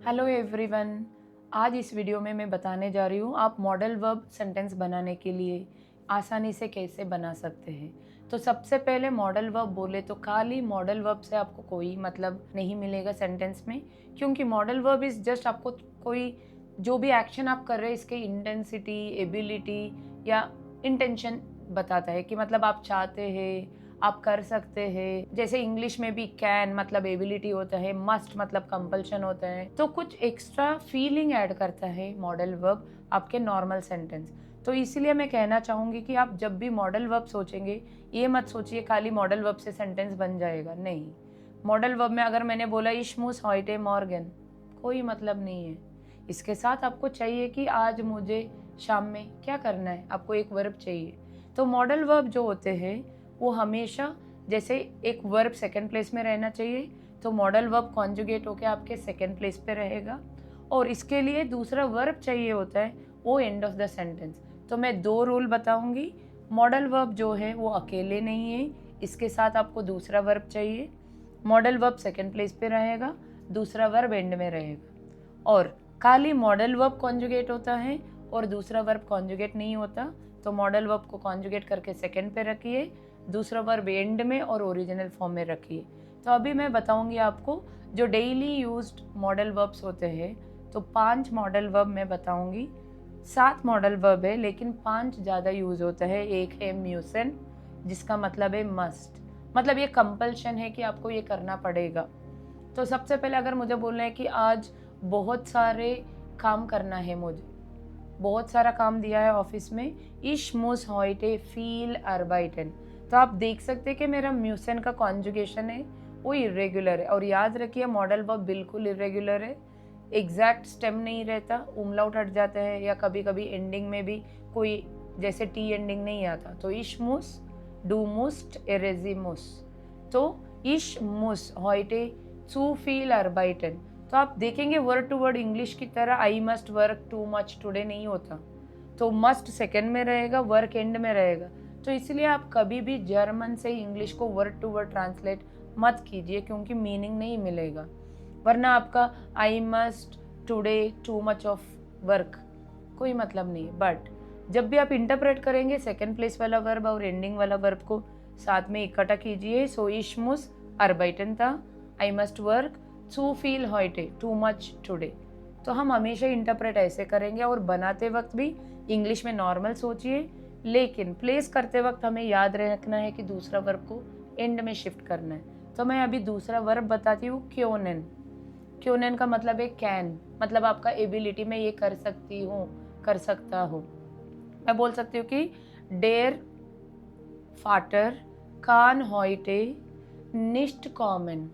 Hello everyone. आज इस video में मैं बताने जा रही हूँ आप मॉडल वर्ब सेंटेंस बनाने के लिए आसानी से कैसे बना सकते हैं। तो सबसे पहले मॉडल वर्ब बोले तो खाली मॉडल वर्ब से आपको कोई मतलब नहीं मिलेगा सेंटेंस में, क्योंकि मॉडल वर्ब इज़ जस्ट आपको कोई जो भी एक्शन आप कर रहे हैं इसके इंटेंसिटी, एबिलिटी या इंटेंशन बताता है कि मतलब आप चाहते हैं, आप कर सकते हैं। जैसे इंग्लिश में भी कैन मतलब एबिलिटी होता है, मस्ट मतलब कंपल्शन होता है, तो कुछ एक्स्ट्रा फीलिंग ऐड करता है मॉडल वर्ब आपके नॉर्मल सेंटेंस। तो इसलिए मैं कहना चाहूँगी कि आप जब भी मॉडल वर्ब सोचेंगे, ये मत सोचिए खाली मॉडल वर्ब से सेंटेंस बन जाएगा, नहीं। मॉडल वर्ब में अगर मैंने बोला इश मूस हॉइटे मॉर्गन, कोई मतलब नहीं है। इसके साथ आपको चाहिए कि आज मुझे शाम में क्या करना है, आपको एक वर्ब चाहिए। तो मॉडल वर्ब जो होते हैं वो हमेशा जैसे एक वर्ब सेकंड प्लेस में रहना चाहिए, तो मॉडल वर्ब कॉन्जुगेट होकर आपके सेकंड प्लेस पे रहेगा, और इसके लिए दूसरा वर्ब चाहिए होता है वो एंड ऑफ द सेंटेंस। तो मैं दो रूल बताऊंगी। मॉडल वर्ब जो है वो अकेले नहीं है, इसके साथ आपको दूसरा वर्ब चाहिए। मॉडल वर्ब सेकंड प्लेस पे रहेगा, दूसरा वर्ब एंड में रहेगा। और खाली मॉडल वर्ब कॉन्जुगेट होता है और दूसरा वर्ब कॉन्जुगेट नहीं होता, तो मॉडल वर्ब को कॉन्जुगेट करके सेकंड पे रखिए, दूसरा वर्ब एंड में और ओरिजिनल फॉर्म में रखिए। तो अभी मैं बताऊंगी आपको जो डेली यूज्ड मॉडल वर्ब्स होते हैं। तो 5 मॉडल वर्ब मैं बताऊंगी। 7 मॉडल वर्ब है लेकिन 5 ज़्यादा यूज होता है। एक है म्यूसन, जिसका मतलब है मस्ट, मतलब ये कंपल्शन है कि आपको ये करना पड़ेगा। तो सबसे पहले अगर मुझे बोलना है कि आज बहुत सारे काम करना है, मुझे बहुत सारा काम दिया है ऑफिस में, इश मुस हॉइटे फील अर्बाइटन, तो आप देख सकते हैं कि मेरा म्यूसन का कॉन्जुगेशन है वो इरेगुलर है। और याद रखिए मॉडल वर्ब बिल्कुल इरेगुलर है, एग्जैक्ट स्टेम नहीं रहता, उमलाउट हट जाता है, या कभी कभी एंडिंग में भी कोई जैसे टी एंडिंग नहीं आता। तो इश मुस, डू मुस्ट, एरेजिमुस, तो इश मुस हॉइटे zu फील अर्बाइटन। तो आप देखेंगे वर्ड टू वर्ड इंग्लिश की तरह आई must work to much today नहीं होता, तो मस्ट सेकंड में रहेगा, वर्क एंड में रहेगा। तो इसलिए आप कभी भी जर्मन से इंग्लिश को वर्ड टू वर्ड ट्रांसलेट मत कीजिए, क्योंकि मीनिंग नहीं मिलेगा। वरना आपका I must today too much of work कोई मतलब नहीं। बट जब भी आप इंटरप्रेट करेंगे सेकंड प्लेस वाला वर्ब और एंडिंग वाला वर्ब को साथ में इकट्ठा कीजिए। सो इश मुस अर्बाइटन था, आई मस्ट वर्क, zu फील हॉइटे टू मच टुडे। तो हम हमेशा इंटरप्रेट ऐसे करेंगे, और बनाते वक्त भी इंग्लिश में नॉर्मल सोचिए, लेकिन प्लेस करते वक्त हमें याद रखना है कि दूसरा वर्ब को एंड में शिफ्ट करना है। तो मैं अभी दूसरा वर्ब बताती हूँ, क्योनेन। क्योनेन का मतलब है कैन, मतलब आपका एबिलिटी में ये कर सकती हूँ, कर सकता हूँ। मैं बोल सकती हूँ कि डेर फाटर कान हॉइटे निस्ट कॉमन,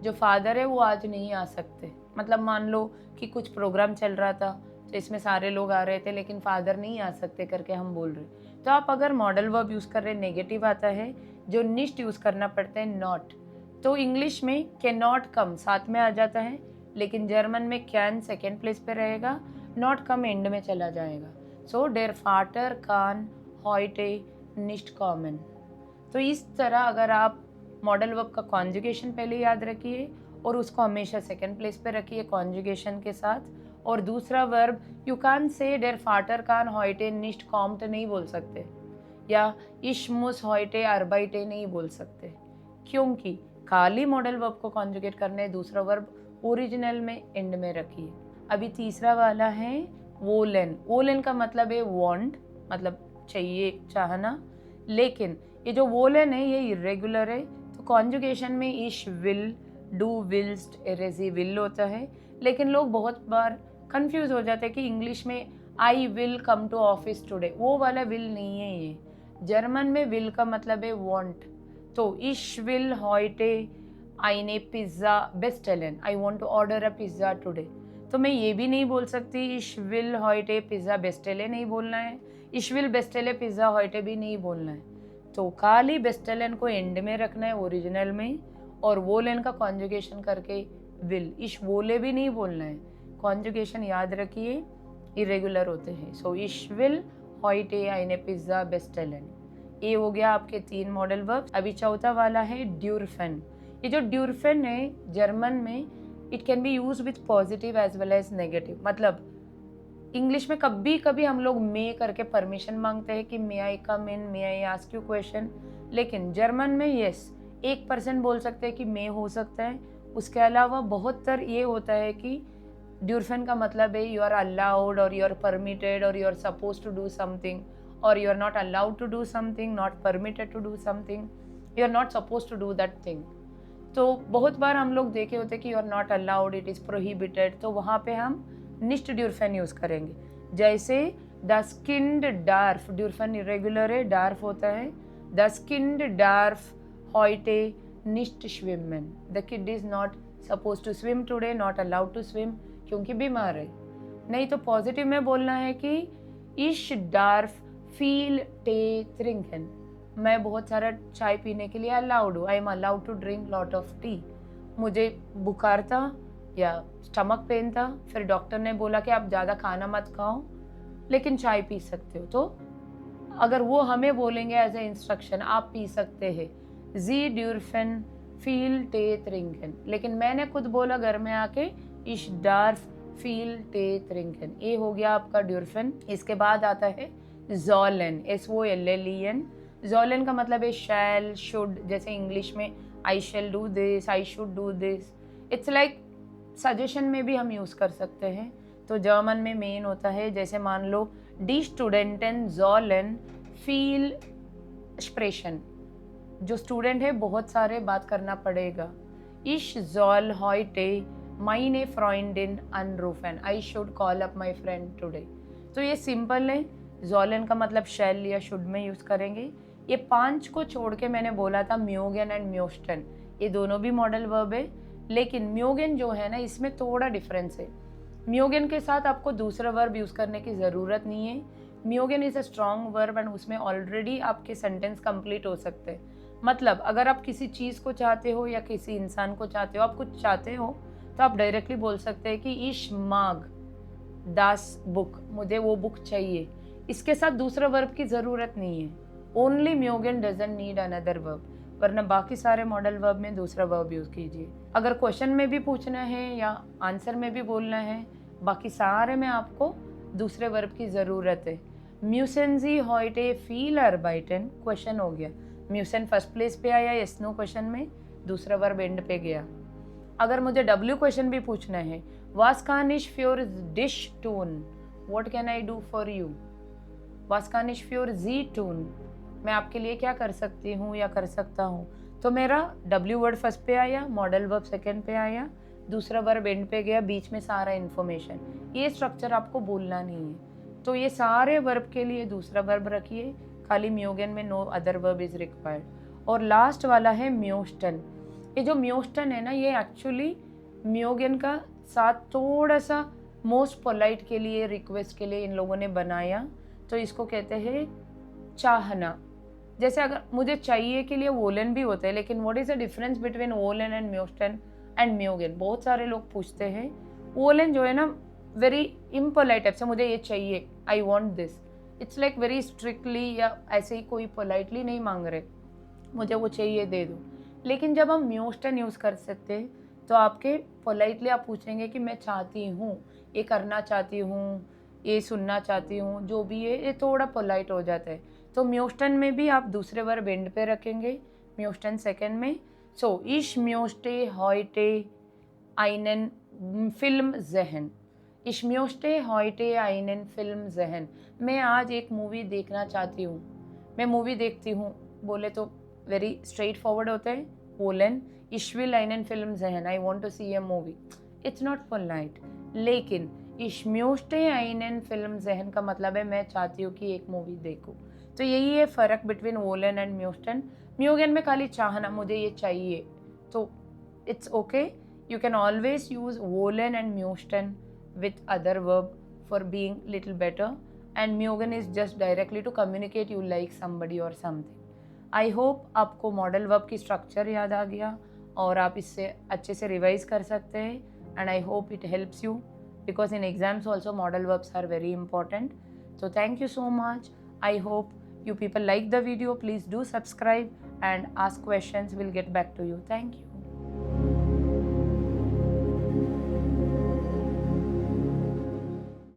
जो फादर है वो आज नहीं आ सकते। मतलब मान लो कि कुछ प्रोग्राम चल रहा था तो इसमें सारे लोग आ रहे थे लेकिन फादर नहीं आ सकते करके हम बोल रहे। तो आप अगर मॉडल वर्ब यूज़ कर रहे नेगेटिव आता है, जो निस्ट यूज़ करना पड़ता है नॉट। तो इंग्लिश में कैन नॉट कम साथ में आ जाता है, लेकिन जर्मन में कैन सेकेंड प्लेस पे रहेगा, नॉट कम एंड में चला जाएगा। सो डेर फाटर कान हॉइटे निस्ट कॉमन। तो इस तरह अगर आप मॉडल वर्ब का कॉन्जुगेशन पहले याद रखिए और उसको हमेशा सेकंड प्लेस पे रखिए कॉन्जुगेशन के साथ। और दूसरा वर्ब, यू कान से डेर फाटर कान हॉइटे निस्ट कॉम्ट नहीं बोल सकते, या इश मुस हॉइटे अर्बाइटे नहीं बोल सकते, क्योंकि खाली मॉडल वर्ब को कॉन्जुगेट करने दूसरा वर्ब ओरिजिनल में एंड में रखिए। अभी तीसरा वाला है वोलेन। वोलेन का मतलब है वांट, मतलब चाहिए, चाहना, लेकिन ये जो वोलेन है ये इरेगुलर है। तो कॉन्जुगेशन में इश विल, डू विल्स्ट, एरेजी विल होता है, लेकिन लोग बहुत बार कंफ्यूज हो जाते हैं कि इंग्लिश में I will come to office today, वो वाला विल नहीं है ये। जर्मन में विल का मतलब है वांट। तो इश विल हॉइटे आइने पिज्ज़ा बेस्टेलन, I want to order a pizza today. तो मैं ये भी नहीं बोल सकती इश विल हॉइटे पिज्ज़ा बेस्टेले नहीं बोलना है, इश विल बेस्टेले पिज्ज़ा हॉइटे भी नहीं बोलना है। तो खाली बेस्टेलन को एंड में रखना है ओरिजिनल में, और वोलेन का कॉन्जुगेशन करके विल, इश वोले भी नहीं बोलना है। कॉन्जुगेशन याद रखिए इरेगुलर होते हैं। सो इश विल हॉइटे आइने पिज्ज़ा बेस्टेलन। ये हो गया आपके 3 मॉडल वर्ब। अभी चौथा वाला है ड्यूरफेन। ये जो ड्यूरफेन है जर्मन में it can be use with positive as well as negative. मतलब इंग्लिश में कभी कभी हम लोग मे करके परमिशन मांगते हैं कि मे आई कम इन, मे आई आस्क यू क्वेश्चन, लेकिन जर्मन में यस 1% बोल सकते हैं कि मे हो सकता है। उसके अलावा बहुत तर ये होता है कि ड्यूरफेन का मतलब है यू आर अलाउड और यू आर परमिटेड और you are suppose to do something, और you are not allowed to do something, not permitted to do something, you are not supposed to do that thing। तो बहुत बार हम लोग देखे होते कि you are not allowed, it is prohibited, तो वहाँ पे हम निश्ट ड्यूरफेन यूज़ करेंगे। जैसे द स्किन्ड डार्फ, ड्यूरफेन इरेगुलर है, डार्फ होता है। द स्किन्ड डार्फ हॉइटे निश्ट स्विममेन, the kid is not suppose to swim today, not allowed to swim, क्योंकि बीमार है। नहीं तो पॉजिटिव में बोलना है कि इश डार्फ फील टे ट्रिंकन, मैं बहुत सारा चाय पीने के लिए अलाउड हूँ, I am allowed to drink lot of tea. मुझे बुखार था या स्टमक पेन था, फिर डॉक्टर ने बोला कि आप ज़्यादा खाना मत खाओ लेकिन चाय पी सकते हो, तो अगर वो हमें बोलेंगे एज ए इंस्ट्रक्शन आप पी सकते हैं, जी ड्यूरफेन फील टे ट्रिंकन, लेकिन मैंने खुद बोला घर में आके इश डार्फ फील टे ट्रिंकन, ये हो गया आपका ड्यूरफेन। इसके बाद आता है ज़ोलेन, SOLLEN। ज़ोलेन का मतलब है शैल, शुड, जैसे इंग्लिश में I shall do this, I should do this. It's like suggestion में भी हम यूज़ कर सकते हैं। तो जर्मन में मेन होता है, जैसे मान लो डी स्टूडेंटन ज़ोलेन फील स्प्रेशन, जो स्टूडेंट है बहुत सारे बात करना पड़ेगा। इश ज़ोल हॉइटे माइने फ्रॉइंडिन अनरूफन, I should call up my friend today. तो ये सिंपल है। ज़ोलेन का मतलब शैल या शुड में यूज़ करेंगे। ये 5 को छोड़ के मैंने बोला था म्योगेन एंड म्योस्टन, ये दोनों भी मॉडल वर्ब है, लेकिन म्योगेन जो है ना इसमें थोड़ा डिफरेंस है। म्योगेन के साथ आपको दूसरा वर्ब यूज़ करने की ज़रूरत नहीं है। म्योगेन is a strong verb and उसमें ऑलरेडी आपके सेंटेंस कंप्लीट हो सकते हैं। मतलब अगर आप किसी चीज़ को चाहते हो या किसी इंसान को चाहते हो, आप कुछ चाहते हो, तो आप डायरेक्टली बोल सकते हैं कि इश माग दास बुक, मुझे वो बुक चाहिए। इसके साथ दूसरा वर्ब की ज़रूरत नहीं है। ओनली म्योगेन डजंट नीड अनदर वर्ब, वरना बाकी सारे मॉडल वर्ब में दूसरा वर्ब यूज़ कीजिए। अगर क्वेश्चन में भी पूछना है या आंसर में भी बोलना है, बाकी सारे में आपको दूसरे वर्ब की ज़रूरत है। म्यूसेंजी हॉइटे फील अर्बाइटन, क्वेश्चन हो गया, म्यूसेन फर्स्ट प्लेस पे आया यस नो क्वेश्चन में, दूसरा वर्ब एंड पे गया। अगर मुझे डब्ल्यू क्वेश्चन भी पूछना है, वास कान इश फ्योर डिश टून, what can I do for you, वास कान इश फ्योर जी टून, मैं आपके लिए क्या कर सकती हूँ या कर सकता हूँ। तो मेरा डब्ल्यू वर्ड फर्स्ट पे आया, मॉडल वर्ब सेकंड पे आया, दूसरा वर्ब एंड पे गया, बीच में सारा इन्फॉर्मेशन। ये स्ट्रक्चर आपको बोलना नहीं है। तो ये सारे वर्ब के लिए दूसरा वर्ब रखिए, खाली म्योगेन में no other verb is required. और लास्ट वाला है म्योस्टन। ये जो म्योस्टन है ना, ये एक्चुअली म्योगेन का साथ थोड़ा सा मोस्ट पोलाइट के लिए, रिक्वेस्ट के लिए इन लोगों ने बनाया। तो इसको कहते हैं चाहना। जैसे अगर मुझे चाहिए के लिए वोलन भी होता है, लेकिन what is the difference between वोलन एंड म्योस्टन एंड म्योगेन, बहुत सारे लोग पूछते हैं। वोलन जो है ना वेरी इम्पोलाइट टाइप से, मुझे ये चाहिए, I want this, it's like very strictly, या ऐसे ही कोई पोलाइटली नहीं मांग रहे, मुझे वो चाहिए दे दो। लेकिन जब हम म्योस्टन यूज़ कर सकते हैं तो आपके पोलाइटली आप पूछेंगे कि मैं चाहती हूँ, ये करना चाहती हूँ, ये सुनना चाहती हूँ, जो भी है, ये थोड़ा पोलाइट हो जाता है। तो म्योस्टन में भी आप दूसरे वर्ब एंड पे रखेंगे, म्योस्टन सेकंड में। सो इश म्योस्टे हॉइटे आइनन फिल्म जहन, इश म्योस्टे हॉइटे आइनन फिल्म जहन, मैं आज एक मूवी देखना चाहती हूँ, मैं मूवी देखती हूँ, बोले तो वेरी स्ट्रेट फॉरवर्ड होता है। वोलन इश विल आइनन फिल्म जहन, I want to see a movie, it's not polite. लेकिन इश म्योस्टे आइनन फिल्म जहन का मतलब है मैं चाहती हूँ कि एक मूवी देखूँ। तो यही है फ़र्क बिटवीन वोलन एंड म्योस्टन। म्योगेन में खाली चाहना, मुझे ये चाहिए, तो it's okay, you can always use वोलन एंड म्योस्टन with other verb for being little better, and म्योगेन is just directly to communicate you like somebody और समथिंग। आई होप आपको मॉडल वर्ब की स्ट्रक्चर याद आ गया और आप इससे अच्छे से रिवाइज कर सकते हैं, and I hope it helps you because in exams also model verbs are very important. So thank you so much. I hope you people like the video. Please do subscribe and ask questions. We'll get back to you. Thank you.